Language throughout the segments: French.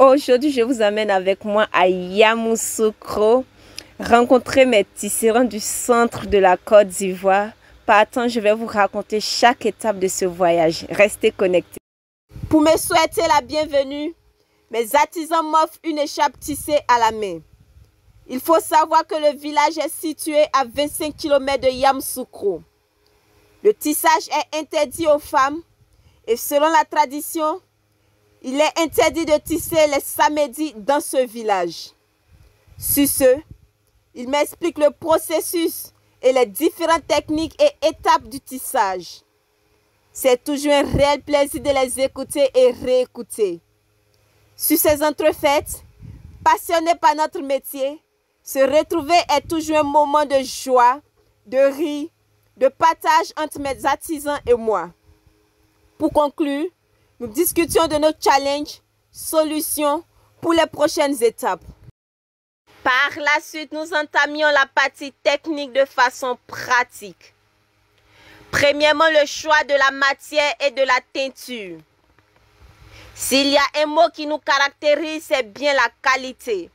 Aujourd'hui, je vous amène avec moi à Yamoussoukro, rencontrer mes tisserands du centre de la Côte d'Ivoire. Par temps, je vais vous raconter chaque étape de ce voyage. Restez connectés. Pour me souhaiter la bienvenue, mes artisans m'offrent une écharpe tissée à la main. Il faut savoir que le village est situé à 25 km de Yamoussoukro. Le tissage est interdit aux femmes et selon la tradition, il est interdit de tisser les samedis dans ce village. Sur ce, il m'explique le processus et les différentes techniques et étapes du tissage. C'est toujours un réel plaisir de les écouter et réécouter. Sur ces entrefaites, passionnés par notre métier, se retrouver est toujours un moment de joie, de rire, de partage entre mes artisans et moi. Pour conclure, nous discutions de nos challenges, solutions pour les prochaines étapes. Par la suite, nous entamions la partie technique de façon pratique. Premièrement, le choix de la matière et de la teinture. S'il y a un mot qui nous caractérise, c'est bien la qualité.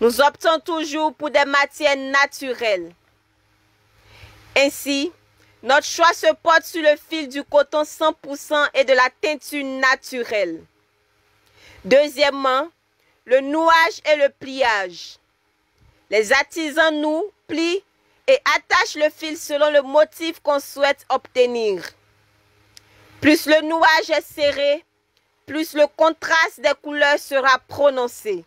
Nous optons toujours pour des matières naturelles. Ainsi, notre choix se porte sur le fil du coton 100% et de la teinture naturelle. Deuxièmement, le nouage et le pliage. Les artisans nouent, plient et attachent le fil selon le motif qu'on souhaite obtenir. Plus le nouage est serré, plus le contraste des couleurs sera prononcé.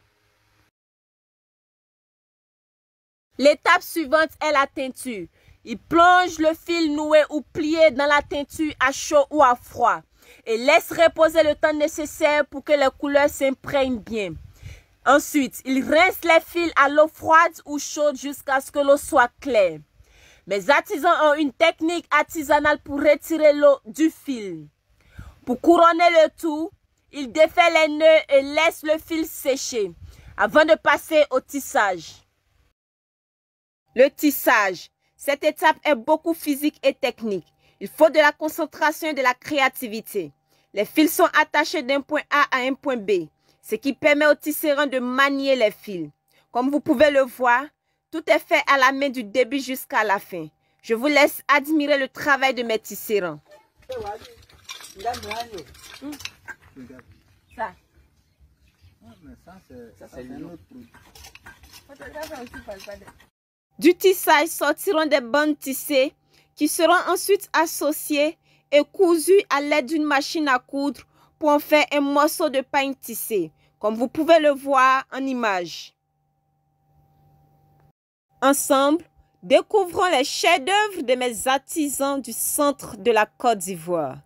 L'étape suivante est la teinture. Il plonge le fil noué ou plié dans la teinture à chaud ou à froid et laisse reposer le temps nécessaire pour que les couleurs s'imprègnent bien. Ensuite, il rince les fils à l'eau froide ou chaude jusqu'à ce que l'eau soit claire. Mes artisans ont une technique artisanale pour retirer l'eau du fil. Pour couronner le tout, il défait les nœuds et laisse le fil sécher avant de passer au tissage. Le tissage. Cette étape est beaucoup physique et technique. Il faut de la concentration et de la créativité. Les fils sont attachés d'un point A à un point B, ce qui permet aux tisserands de manier les fils. Comme vous pouvez le voir, tout est fait à la main du début jusqu'à la fin. Je vous laisse admirer le travail de mes tisserands. Du tissage sortiront des bandes tissées qui seront ensuite associées et cousues à l'aide d'une machine à coudre pour en faire un morceau de pagne tissé, comme vous pouvez le voir en image. Ensemble, découvrons les chefs-d'œuvre de mes artisans du centre de la Côte d'Ivoire.